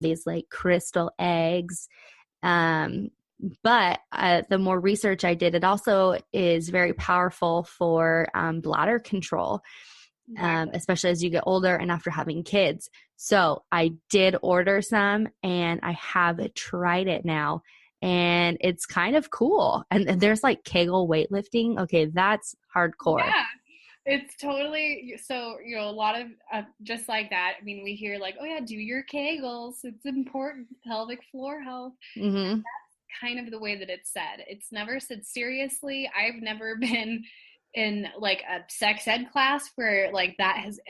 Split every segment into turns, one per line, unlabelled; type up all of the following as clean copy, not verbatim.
these like crystal eggs. But the more research I did, it also is very powerful for bladder control, especially as you get older and after having kids. So I did order some and I have tried it now. And it's kind of cool. And there's like Kegel weightlifting. Okay, that's hardcore.
Yeah, it's totally, so, a lot of, just like that. I mean, we hear like, oh yeah, do your Kegels. It's important, pelvic floor health.
Mm-hmm.
That's kind of the way that it's said. It's never said seriously. I've never been in like a sex ed class where like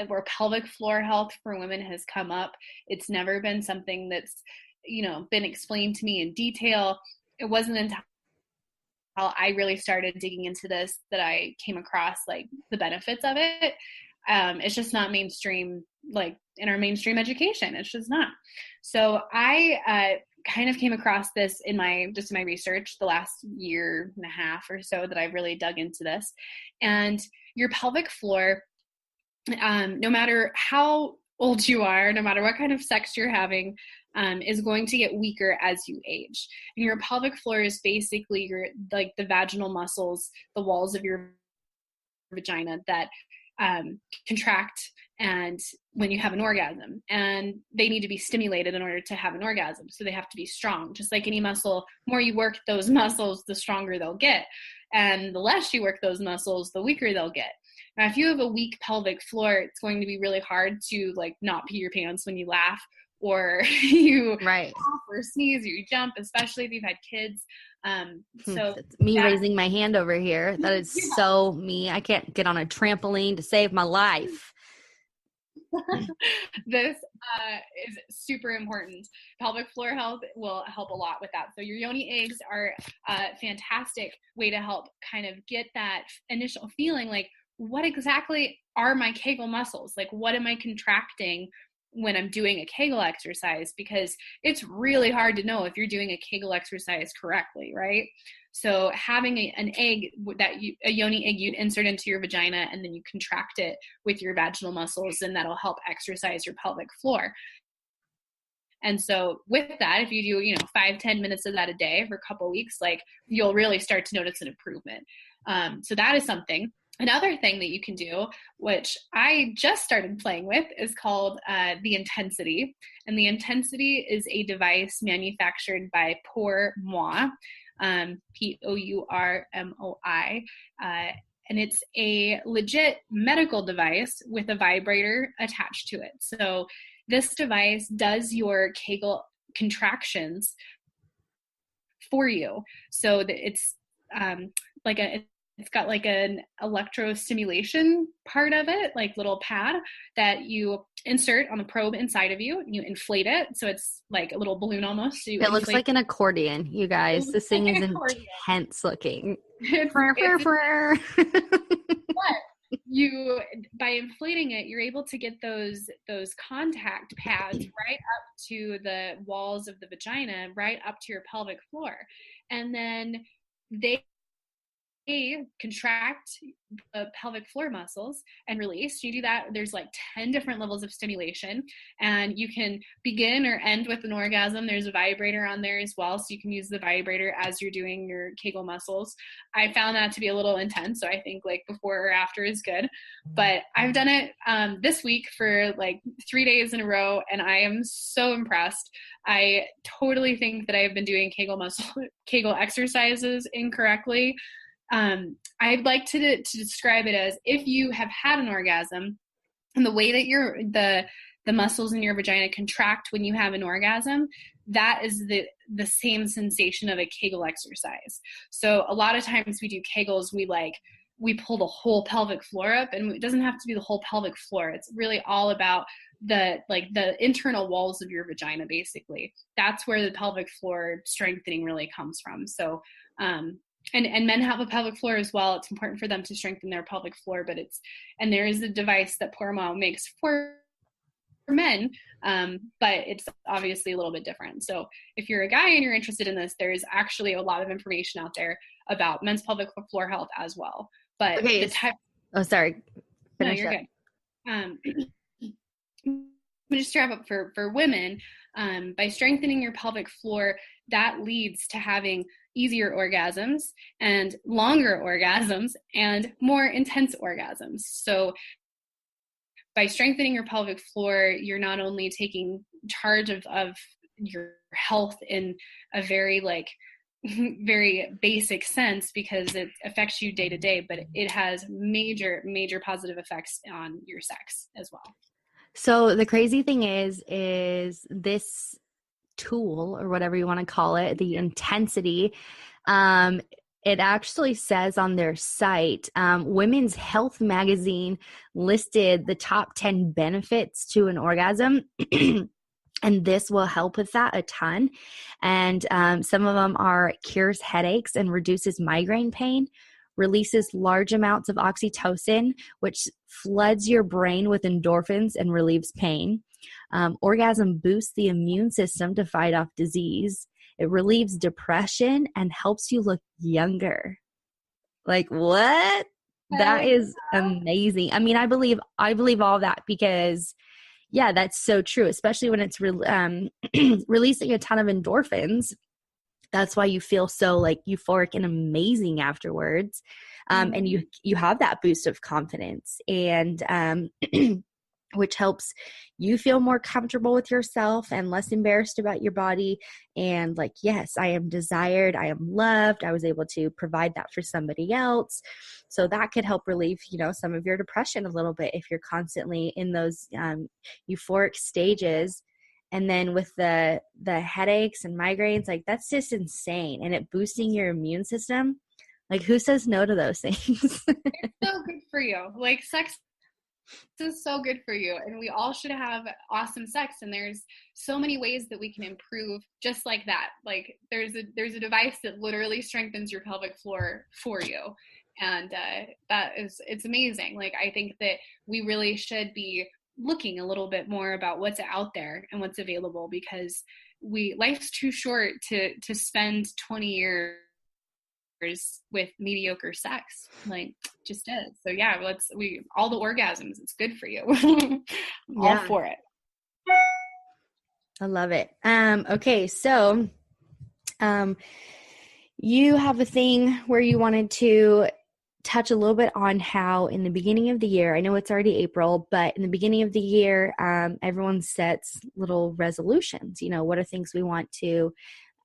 where pelvic floor health for women has come up. It's never been something that's, been explained to me in detail. It wasn't until I really started digging into this that I came across like the benefits of it. It's just not mainstream, like in our mainstream education. It's just not. So I kind of came across this in my research the last year and a half or so that I've really dug into this. And your pelvic floor, no matter how old you are, no matter what kind of sex you're having, is going to get weaker as you age. And your pelvic floor is basically the vaginal muscles, the walls of your vagina that contract and when you have an orgasm, and they need to be stimulated in order to have an orgasm. So they have to be strong, just like any muscle. The more you work those muscles, the stronger they'll get. And the less you work those muscles, the weaker they'll get. Now, if you have a weak pelvic floor, it's going to be really hard to like not pee your pants when you laugh, or you
Right.
cough or sneeze, or you jump, especially if you've had kids. So
it's me raising my hand over here. That is so me. I can't get on a trampoline to save my life.
This is super important. Pelvic floor health will help a lot with that. So your yoni eggs are a fantastic way to help kind of get that initial feeling like, what exactly are my Kegel muscles? Like, what am I contracting when I'm doing a Kegel exercise? Because it's really hard to know if you're doing a Kegel exercise correctly, right? So having an egg a yoni egg you'd insert into your vagina, and then you contract it with your vaginal muscles, and that'll help exercise your pelvic floor. And so with that, if you do, 5-10 minutes of that a day for a couple of weeks, like you'll really start to notice an improvement. So that is something. Another thing that you can do, which I just started playing with, is called the Intensity. And the Intensity is a device manufactured by Pour Moi, Pourmoi. And it's a legit medical device with a vibrator attached to it. So this device does your Kegel contractions for you. So that it's it's got like an electrostimulation part of it, like little pad that you insert on the probe inside of you. You inflate it. So it's like a little balloon almost. So it
looks like an accordion, you guys. This thing is intense looking.
But by inflating it, you're able to get those contact pads right up to the walls of the vagina, right up to your pelvic floor. And then they contract the pelvic floor muscles and release. You do that. There's like 10 different levels of stimulation, and you can begin or end with an orgasm. There's a vibrator on there as well, so you can use the vibrator as you're doing your Kegel muscles. I found that to be a little intense, so I think like before or after is good. But I've done it this week for like 3 days in a row, and I am so impressed. I totally think that I have been doing Kegel exercises incorrectly. I'd like to describe it as, if you have had an orgasm, and the way that the muscles in your vagina contract when you have an orgasm, that is the same sensation of a Kegel exercise. So a lot of times we do Kegels, we pull the whole pelvic floor up, and it doesn't have to be the whole pelvic floor. It's really all about the internal walls of your vagina, basically. That's where the pelvic floor strengthening really comes from. So, and men have a pelvic floor as well. It's important for them to strengthen their pelvic floor, and there is a device that Pour Moi makes for men, but it's obviously a little bit different. So if you're a guy and you're interested in this, there's actually a lot of information out there about men's pelvic floor health as well. But
okay. Sorry.
No, you're good. just to wrap up for women, by strengthening your pelvic floor, that leads to having easier orgasms and longer orgasms and more intense orgasms. So by strengthening your pelvic floor, you're not only taking charge of your health in a very very basic sense, because it affects you day to day, but it has major positive effects on your sex as well.
So the crazy thing is this tool, or whatever you want to call it, the intensity, it actually says on their site, Women's Health magazine listed the top 10 benefits to an orgasm. And this will help with that a ton. And some of them are cures headaches and reduces migraine pain, releases large amounts of oxytocin, which floods your brain with endorphins and relieves pain. Orgasm boosts the immune system to fight off disease. It relieves depression and helps you look younger. Like, what? That is amazing. I mean, I believe all that, because yeah, that's so true, especially when it's releasing a ton of endorphins. That's why you feel so euphoric and amazing afterwards. And you have that boost of confidence, and which helps you feel more comfortable with yourself and less embarrassed about your body. And yes, I am desired, I am loved, I was able to provide that for somebody else. So that could help relieve, some of your depression a little bit if you're constantly in those euphoric stages. And then with the headaches and migraines, that's just insane. And it boosting your immune system. Who says no to those things?
It's so good for you. Sex is so good for you, and we all should have awesome sex. And there's so many ways that we can improve just like that. There's a device that literally strengthens your pelvic floor for you. And it's amazing. I think that we really should be looking a little bit more about what's out there and what's available, because life's too short to spend 20 years with mediocre sex. Just is. So yeah, all the orgasms, it's good for you. All for it.
I love it. Okay, so you have a thing where you wanted to touch a little bit on how in the beginning of the year, I know it's already April, but in the beginning of the year, everyone sets little resolutions. What are things we want to,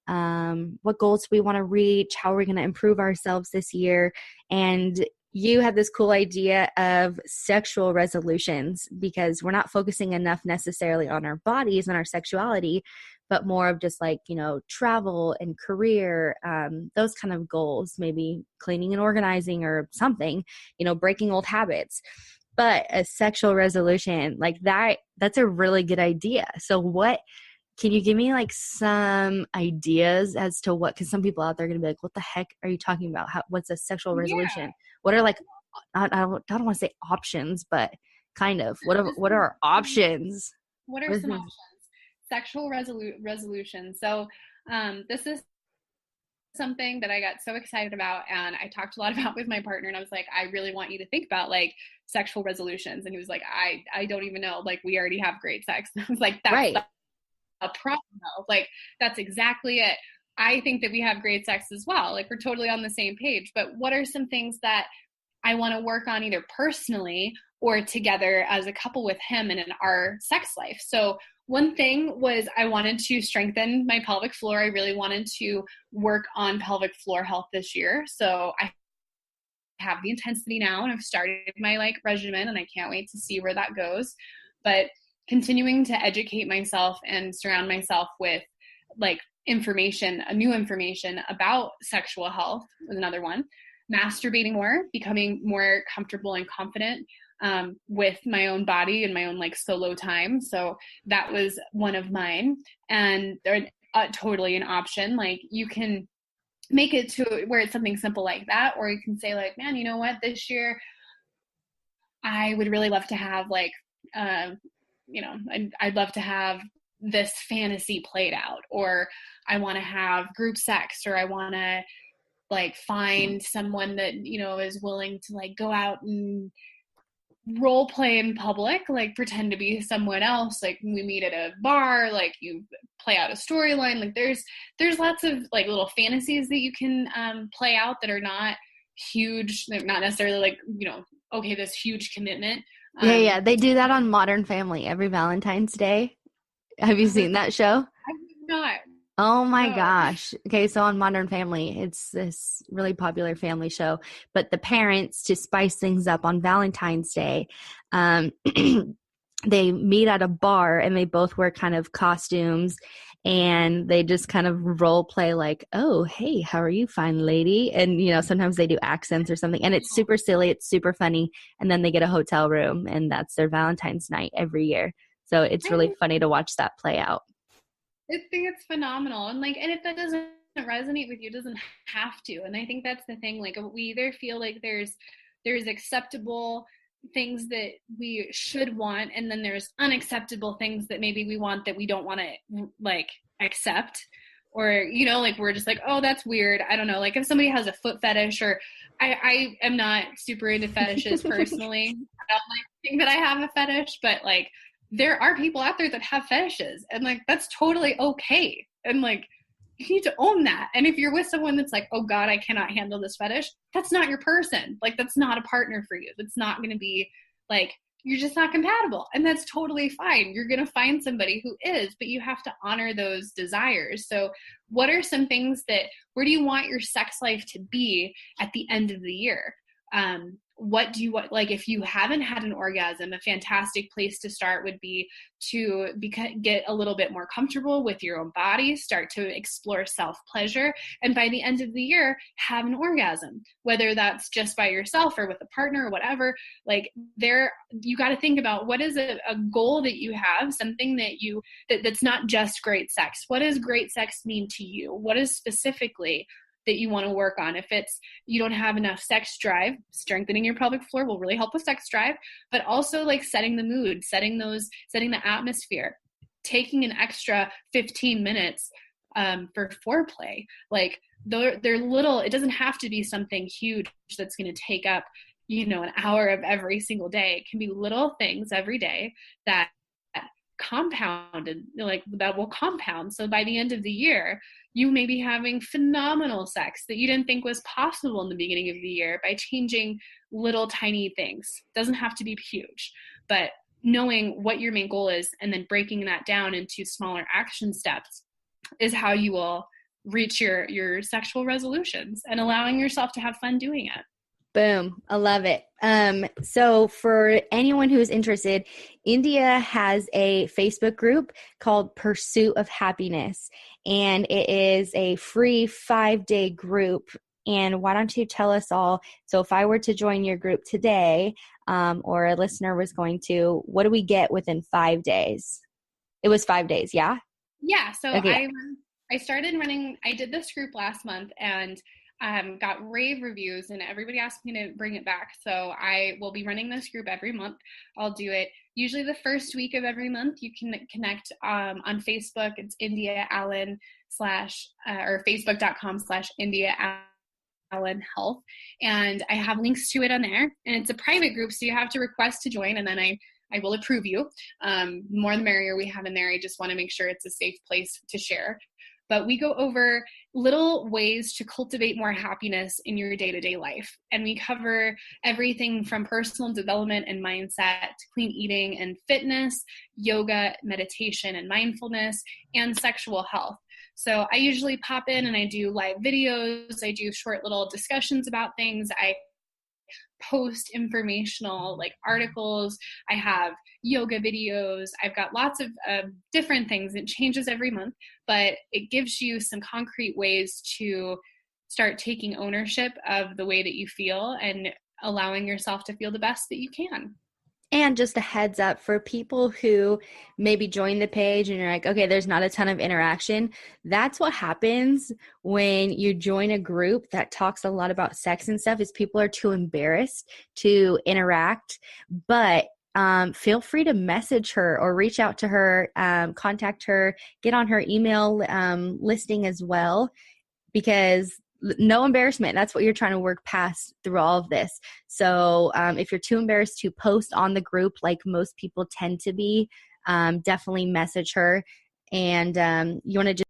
what goals do we want to reach? How are we going to improve ourselves this year? And you had this cool idea of sexual resolutions, because we're not focusing enough necessarily on our bodies and our sexuality, but more of just travel and career, those kind of goals, maybe cleaning and organizing or something, breaking old habits. But a sexual resolution that's a really good idea. So can you give me some ideas as to what, because some people out there are going to be what the heck are you talking about? What's a sexual resolution? Yeah. What are I don't want to say options, but kind of, what are our options?
What are some options? Sexual resolution. So this is something that I got so excited about, and I talked a lot about with my partner, and I was like, I really want you to think about sexual resolutions. And he was like, I don't even know, we already have great sex. And I was like, that's right. A problem though. That's exactly it. I think that we have great sex as well. We're totally on the same page. But what are some things that I want to work on either personally or together as a couple with him and in our sex life? So one thing was I wanted to strengthen my pelvic floor. I really wanted to work on pelvic floor health this year. So I have the intensity now, and I've started my regimen, and I can't wait to see where that goes. But continuing to educate myself and surround myself with new information about sexual health was another one. Masturbating more, becoming more comfortable and confident with my own body and my own solo time. So that was one of mine, and they're totally an option. You can make it to where it's something simple like that, or you can say man, you know what, this year I would really love to have I'd love to have this fantasy played out, or I want to have group sex, or I want to find someone that, is willing to go out and role play in public, like pretend to be someone else. Like we meet at a bar, like you play out a storyline. Like there's lots of like little fantasies that you can play out that are not huge. They're not necessarily like, okay, this huge commitment.
Yeah. They do that on Modern Family every Valentine's Day. Have you seen that show?
I'm not.
Oh my
No.
gosh. Okay, so on Modern Family, it's this really popular family show, but the parents, to spice things up on Valentine's Day, they meet at a bar and they both wear kind of costumes and they just kind of role play like, oh, hey, how are you, fine lady? And, sometimes they do accents or something, and it's super silly. It's super funny. And then they get a hotel room and that's their Valentine's night every year. So it's really funny to watch that play out.
I think it's phenomenal. And if that doesn't resonate with you, it doesn't have to. And I think that's the thing. Like we either feel like there's acceptable things that we should want, and then there's unacceptable things that maybe we want that we don't want to like accept. Or, we're just like, oh, that's weird. I don't know. Like if somebody has a foot fetish, or I am not super into fetishes personally. I don't think that I have a fetish, but like, there are people out there that have fetishes, and like that's totally okay, and like you need to own that. And if you're with someone that's like, oh God, I cannot handle this fetish, that's not your person. Like that's not a partner for you. That's not going to be like, you're just not compatible, and that's totally fine. You're going to find somebody who is, but you have to honor those desires. So what are some things where do you want your sex life to be at the end of the year? What do you want? Like if you haven't had an orgasm, a fantastic place to start would be to get a little bit more comfortable with your own body, start to explore self-pleasure, and by the end of the year, have an orgasm, whether that's just by yourself or with a partner or whatever. Like you got to think about what is a goal that you have, something that's not just great sex. What does great sex mean to you? What is specifically that you want to work on? If it's you don't have enough sex drive, strengthening your pelvic floor will really help with sex drive, but also like setting the mood, setting the atmosphere, taking an extra 15 minutes for foreplay. Like they're little, it doesn't have to be something huge that's going to take up, an hour of every single day. It can be little things every day that compounded, like that will compound. So by the end of the year, you may be having phenomenal sex that you didn't think was possible in the beginning of the year by changing little tiny things. Doesn't have to be huge, but knowing what your main goal is and then breaking that down into smaller action steps is how you will reach your sexual resolutions, and allowing yourself to have fun doing it.
Boom. I love it. So for anyone who's interested, India has a Facebook group called Pursuit of Happiness, and it is a free 5-day group. And why don't you tell us all, so if I were to join your group today, or a listener was going to, what do we get within 5 days? It was 5 days, yeah?
Yeah. So
okay.
I started running, I did this group last month, and got rave reviews, and everybody asked me to bring it back. So I will be running this group every month. I'll do it usually the first week of every month. You can connect on Facebook. It's indiaallen or facebook.com/indiaallen health. And I have links to it on there, and it's a private group. So you have to request to join, and then I will approve you. More the merrier we have in there. I just want to make sure it's a safe place to share. But we go over little ways to cultivate more happiness in your day-to-day life. And we cover everything from personal development and mindset to clean eating and fitness, yoga, meditation and mindfulness, and sexual health. So I usually pop in and I do live videos. I do short little discussions about things. I post informational like articles. I have yoga videos. I've got lots of different things. It changes every month, but it gives you some concrete ways to start taking ownership of the way that you feel and allowing yourself to feel the best that you can.
And just a heads up for people who maybe join the page and you're like, okay, there's not a ton of interaction. That's what happens when you join a group that talks a lot about sex and stuff, is people are too embarrassed to interact. But feel free to message her or reach out to her, contact her, get on her email listing as well, because no embarrassment. That's what you're trying to work past through all of this. So if you're too embarrassed to post on the group, like most people tend to be, definitely message her. And you want to just